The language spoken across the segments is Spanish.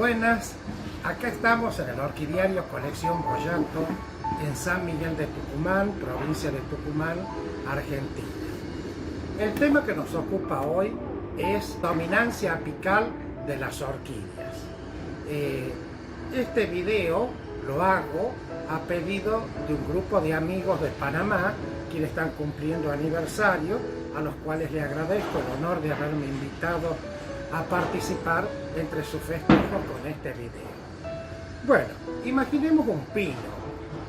Buenas, acá estamos en el Orquidiario Colección Boyato, en San Miguel de Tucumán, provincia de Tucumán, Argentina. El tema que nos ocupa hoy es dominancia apical de las orquídeas. Este video lo hago a pedido de un grupo de amigos de Panamá, quienes están cumpliendo aniversario, a los cuales le agradezco el honor de haberme invitado a participar entre sus festejos con este video. Bueno, imaginemos un pino.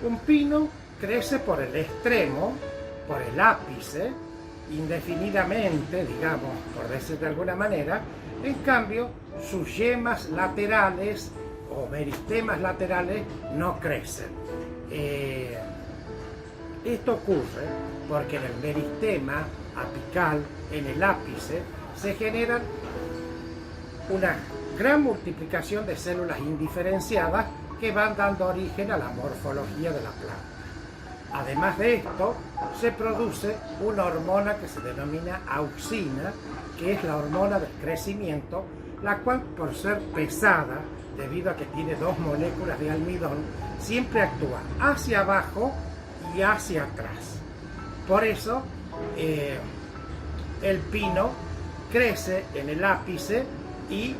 Un pino crece por el extremo, por el ápice, indefinidamente, digamos, por decir de alguna manera. En cambio, sus yemas laterales o meristemas laterales no crecen. Esto ocurre porque en el meristema apical, en el ápice, se generan una gran multiplicación de células indiferenciadas que van dando origen a la morfología de la planta. Además de esto, se produce una hormona que se denomina auxina, que es la hormona del crecimiento, la cual, por ser pesada, debido a que tiene dos moléculas de almidón, siempre actúa hacia abajo y hacia atrás. Por eso, el pino crece en el ápice y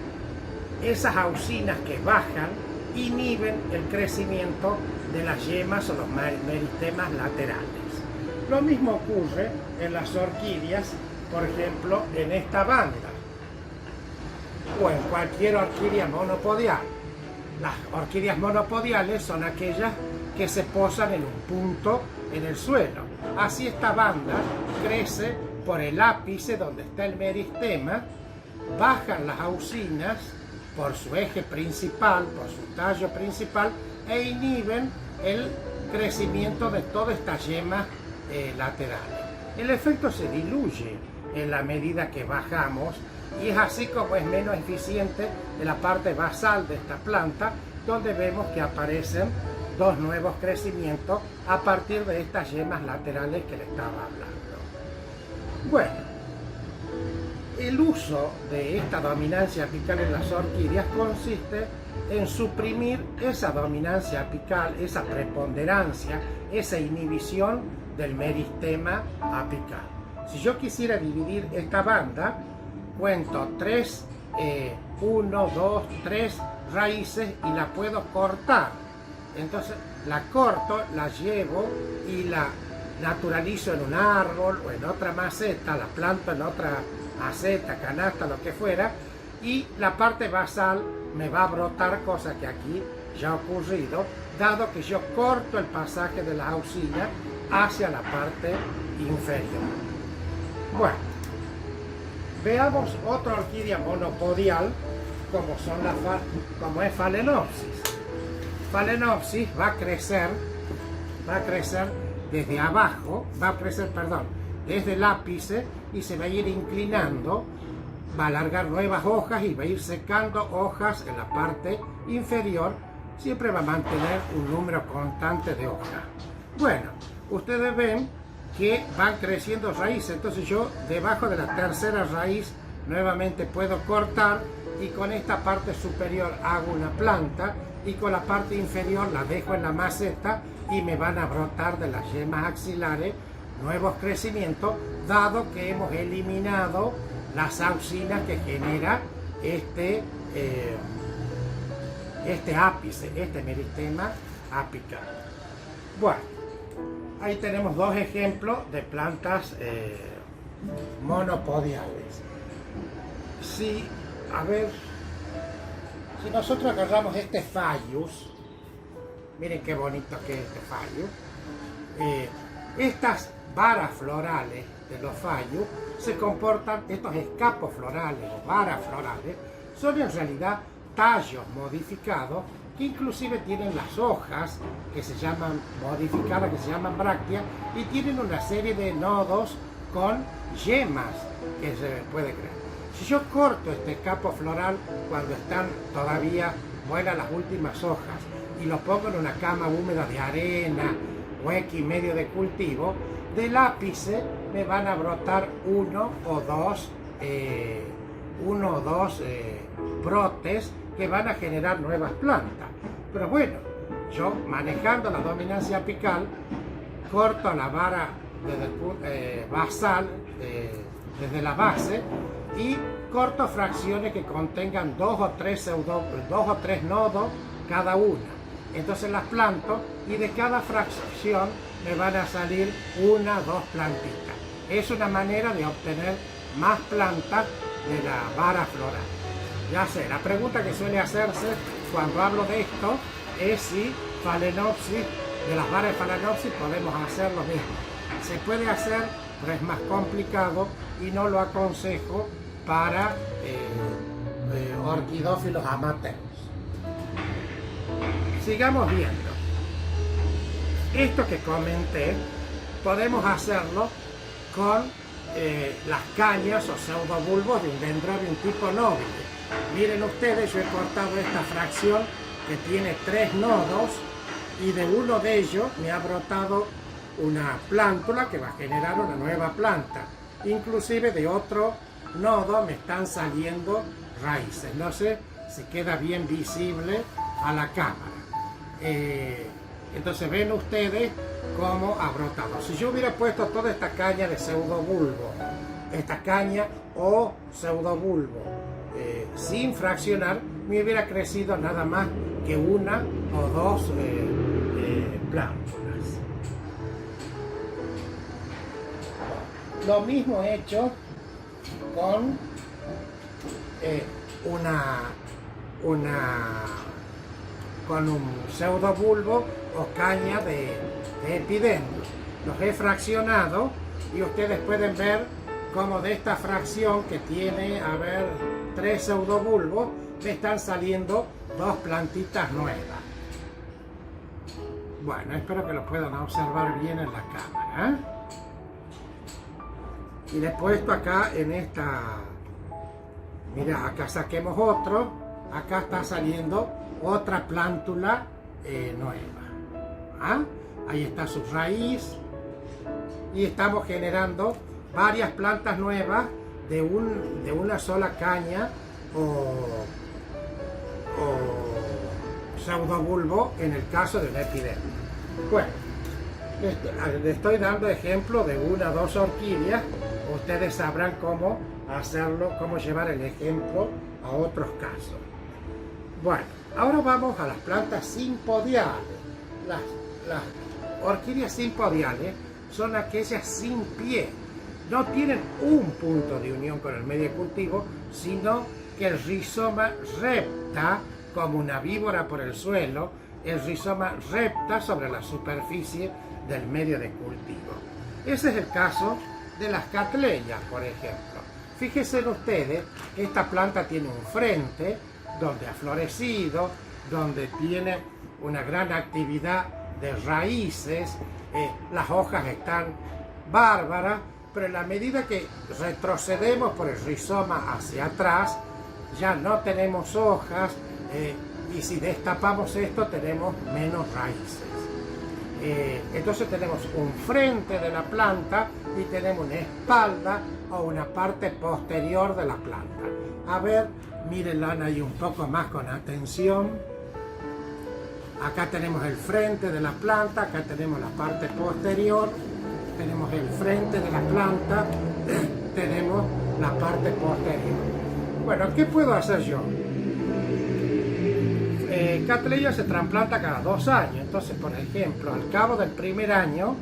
esas auxinas que bajan inhiben el crecimiento de las yemas o los meristemas laterales. Lo mismo ocurre en las orquídeas, por ejemplo, en esta banda o en cualquier orquídea monopodial. Las orquídeas monopodiales son aquellas que se posan en un punto en el suelo. Así esta banda crece por el ápice donde está el meristema, bajan las auxinas por su eje principal, por su tallo principal, e inhiben el crecimiento de todas estas yemas laterales. El efecto se diluye en la medida que bajamos y es así como es menos eficiente en la parte basal de esta planta, donde vemos que aparecen dos nuevos crecimientos a partir de estas yemas laterales que le estaba hablando. Bueno, el uso de esta dominancia apical en las orquídeas consiste en suprimir esa dominancia apical, esa preponderancia, esa inhibición del meristema apical. Si yo quisiera dividir esta banda, cuento 1, 2, 3 raíces y la puedo cortar. Entonces la corto, la llevo y la naturalizo en un árbol o en otra maceta, la planto en otra maceta, canasta, lo que fuera, y la parte basal me va a brotar, cosa que aquí ya ha ocurrido, dado que yo corto el pasaje de la auxina hacia la parte inferior. Bueno, veamos otra orquídea monopodial como es Phalaenopsis. Phalaenopsis va a crecer desde abajo, desde el ápice, y se va a ir inclinando, va a alargar nuevas hojas y va a ir secando hojas en la parte inferior. Siempre va a mantener un número constante de hojas. Bueno, ustedes ven que van creciendo raíces, entonces yo debajo de la tercera raíz nuevamente puedo cortar y con esta parte superior hago una planta y con la parte inferior la dejo en la maceta y me van a brotar de las yemas axilares nuevos crecimientos, dado que hemos eliminado las auxinas que genera este ápice, este meristema apical. Bueno, ahí tenemos dos ejemplos de plantas monopodiales. Si nosotros agarramos este Phallus, miren qué bonito que es este Phallus, estas varas florales de los Phallus se comportan, estos escapos florales o varas florales, son en realidad tallos modificados que inclusive tienen las hojas que se llaman modificadas, que se llaman brácteas, y tienen una serie de nodos con yemas que se puede crear. Si yo corto este escapo floral cuando están todavía buenas las últimas hojas y lo pongo en una cama húmeda de arena o X medio de cultivo, del ápice me van a brotar uno o dos brotes que van a generar nuevas plantas. Pero bueno, yo manejando la dominancia apical, corto la vara desde el basal, desde la base, y corto fracciones que contengan dos o tres nodos cada una. Entonces las planto y de cada fracción me van a salir una o dos plantitas. Es una manera de obtener más plantas de la vara floral. Ya sé, la pregunta que suele hacerse cuando hablo de esto es si Phalaenopsis, de las varas de Phalaenopsis podemos hacer lo mismo. Se puede hacer, pero es más complicado y no lo aconsejo para orquidófilos amateurs. Sigamos viendo. Esto que comenté podemos hacerlo con las cañas o pseudobulbos de un dendrobium tipo nobile. Miren ustedes, yo he cortado esta fracción que tiene 3 nodos y de uno de ellos me ha brotado una plántula que va a generar una nueva planta. Inclusive de otro nodo me están saliendo raíces. No sé si queda bien visible a la cámara. Entonces ven ustedes cómo ha brotado. Si yo hubiera puesto toda esta caña de pseudobulbo, esta caña o pseudobulbo, sin fraccionar, me hubiera crecido nada más que una o dos plántulas. Lo mismo he hecho con con un pseudobulbo o caña de epidendro. Los he fraccionado y ustedes pueden ver cómo de esta fracción que tiene, 3 pseudobulbos, me están saliendo 2 plantitas nuevas. Bueno, espero que lo puedan observar bien en la cámara. Y le he puesto acá en esta, mira, acá saquemos otro, acá está saliendo otra plántula nueva. Ahí está su raíz y estamos generando varias plantas nuevas de una sola caña o pseudobulbo en el caso del epidendro. Bueno, le estoy dando ejemplo de 1 o 2 orquídeas. Ustedes sabrán cómo hacerlo, cómo llevar el ejemplo a otros casos. Bueno, ahora vamos a las plantas simpodiales. Las orquídeas simpodiales son aquellas sin pie. No tienen un punto de unión con el medio de cultivo, sino que el rizoma repta como una víbora por el suelo, el rizoma repta sobre la superficie del medio de cultivo. Ese es el caso de las Cattleyas, por ejemplo. Fíjense ustedes que esta planta tiene un frente donde ha florecido, donde tiene una gran actividad de raíces, las hojas están bárbaras, pero en la medida que retrocedemos por el rizoma hacia atrás, ya no tenemos hojas, y si destapamos esto tenemos menos raíces. Entonces tenemos un frente de la planta y tenemos una espalda o una parte posterior de la planta. A ver, mírenla ahí un poco más con atención. Acá tenemos el frente de la planta, acá tenemos la parte posterior, tenemos el frente de la planta, tenemos la parte posterior. Bueno, ¿qué puedo hacer yo? Cattleya se trasplanta cada 2 años, entonces por ejemplo al cabo del primer año,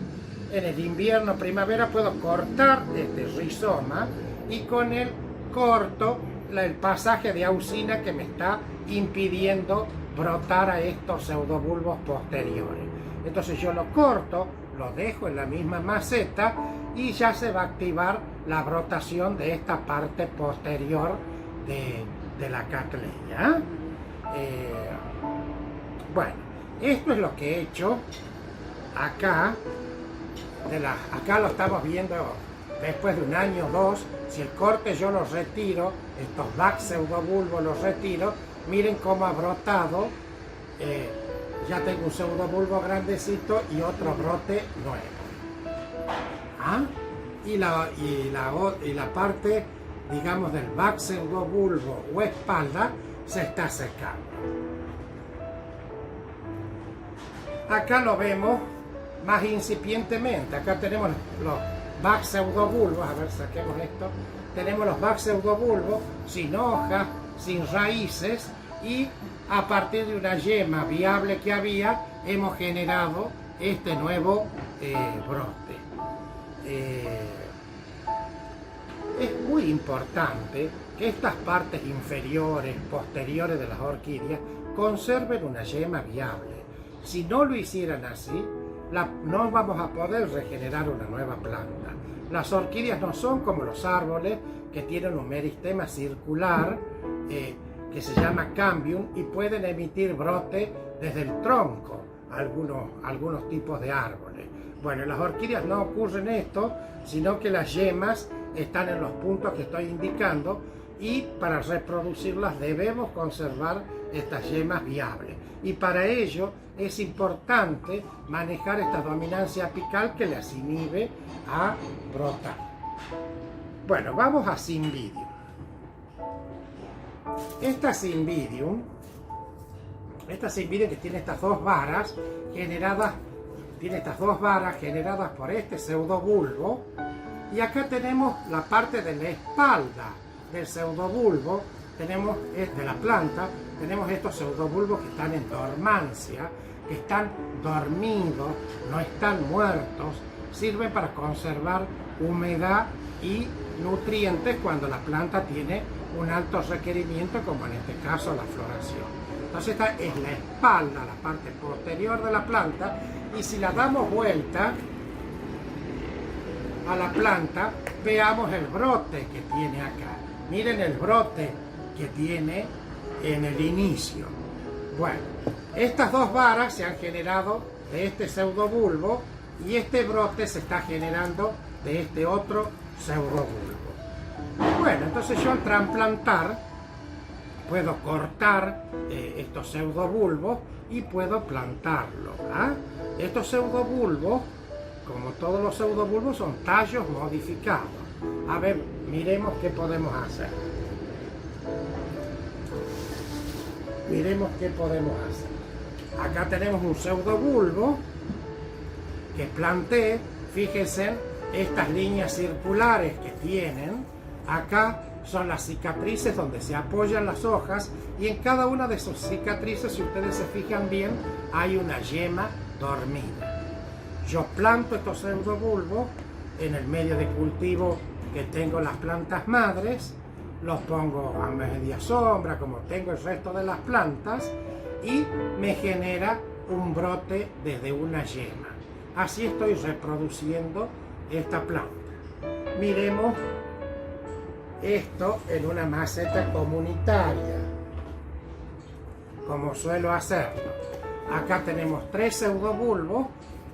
en el invierno, primavera, puedo cortar este rizoma y con él corto el pasaje de auxina que me está impidiendo brotar a estos pseudobulbos posteriores. Entonces yo lo corto, lo dejo en la misma maceta y ya se va a activar la brotación de esta parte posterior de la Cattleya. Bueno, esto es lo que he hecho acá. Acá lo estamos viendo después de 1 año o 2. Si el corte yo lo retiro, estos back pseudobulbos los retiro, miren cómo ha brotado. Ya tengo un pseudobulbo grandecito y otro brote nuevo. Y la parte, digamos, del back pseudobulbo o espalda se está secando. Acá lo vemos más incipientemente. Acá tenemos los baxeudobulbos, a ver, saquemos esto. Tenemos los baxeudobulbos sin hojas, sin raíces, y a partir de una yema viable que había, hemos generado este nuevo brote. Es muy importante que estas partes inferiores, posteriores de las orquídeas, conserven una yema viable. Si no lo hicieran así, no vamos a poder regenerar una nueva planta. Las orquídeas no son como los árboles, que tienen un meristema circular que se llama cambium y pueden emitir brote desde el tronco, algunos tipos de árboles. Bueno, en las orquídeas no ocurre esto, sino que las yemas están en los puntos que estoy indicando, y para reproducirlas debemos conservar estas yemas viables. Y para ello es importante manejar esta dominancia apical que las inhibe a brotar. Bueno, vamos a Cymbidium. Esta Cymbidium que tiene estas dos varas generadas, por este pseudobulbo, y acá tenemos la parte de la espalda del pseudobulbo, de la planta, tenemos estos pseudobulbos que están en dormancia, que están dormidos, no están muertos, sirven para conservar humedad y nutrientes cuando la planta tiene un alto requerimiento, como en este caso la floración. Entonces esta es la espalda, la parte posterior de la planta, y si la damos vuelta a la planta, veamos el brote que tiene acá. Miren el brote que tiene en el inicio. Bueno, estas dos varas se han generado de este pseudobulbo, y este brote se está generando de este otro pseudobulbo. Bueno, entonces yo al trasplantar puedo cortar estos pseudobulbos y puedo plantarlos. Estos pseudobulbos, como todos los pseudobulbos, son tallos modificados. A ver, miremos qué podemos hacer. Acá tenemos un pseudobulbo que planté. Fíjense estas líneas circulares que tienen. Acá son las cicatrices donde se apoyan las hojas, y en cada una de sus cicatrices, si ustedes se fijan bien, hay una yema dormida. Yo planto estos pseudobulbos en el medio de cultivo que tengo las plantas madres, los pongo a media sombra como tengo el resto de las plantas, y me genera un brote desde una yema. Así estoy reproduciendo esta planta. Miremos esto en una maceta comunitaria, como suelo hacerlo. Acá tenemos 3 pseudobulbos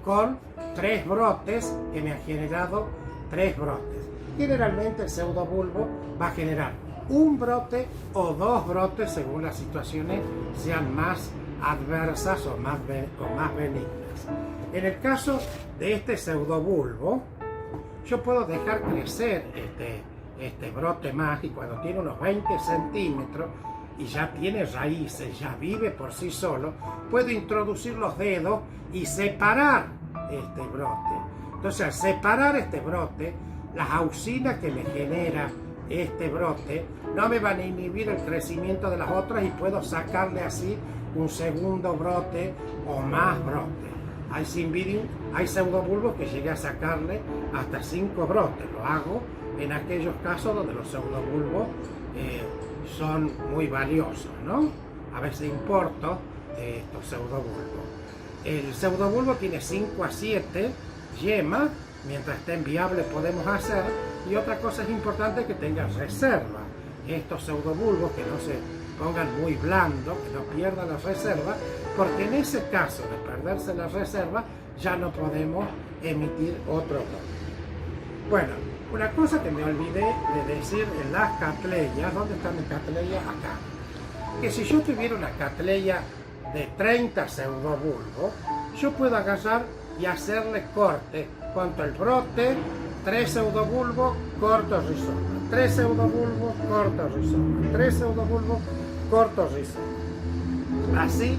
con 3 brotes que me han generado 3 brotes. Generalmente el pseudobulbo va a generar un brote o 2 brotes según las situaciones sean más adversas o más benignas. En el caso de este pseudobulbo, yo puedo dejar crecer este brote más, y cuando tiene unos 20 centímetros y ya tiene raíces, ya vive por sí solo, puedo introducir los dedos y separar este brote. Entonces, al separar este brote, las auxinas que me genera este brote no me van a inhibir el crecimiento de las otras, y puedo sacarle así un segundo brote o más brotes. Hay Cymbidium, hay pseudobulbos que llegué a sacarle hasta 5 brotes. Lo hago en aquellos casos donde los pseudobulbos son muy valiosos, ¿no? A veces importo estos pseudobulbos. El pseudobulbo tiene 5 a 7 yemas, mientras estén viables podemos hacer, y otra cosa es importante que tengan reserva. Estos pseudobulbos que no se pongan muy blandos, que no pierdan la reserva, porque en ese caso de perderse la reserva ya no podemos emitir otro brote. Bueno, una cosa que me olvidé de decir en las catleyas, ¿dónde está mi catleya? Acá. Que si yo tuviera una catleya de 30 pseudobulbos, yo puedo agarrar y hacerle corte. Cuanto el brote, 3 pseudobulbos, corto rizoma. 3 pseudobulbos, corto rizoma. 3 pseudobulbos, corto rizoma. Así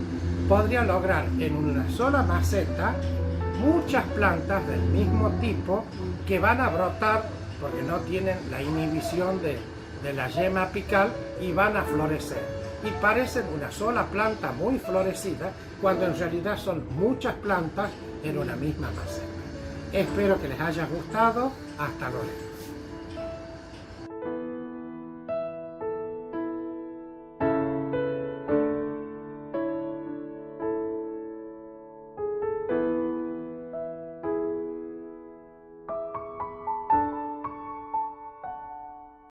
podría lograr en una sola maceta muchas plantas del mismo tipo que van a brotar porque no tienen la inhibición de la yema apical y van a florecer. Y parecen una sola planta muy florecida cuando en realidad son muchas plantas en una misma maceta. Espero que les haya gustado. Hasta luego.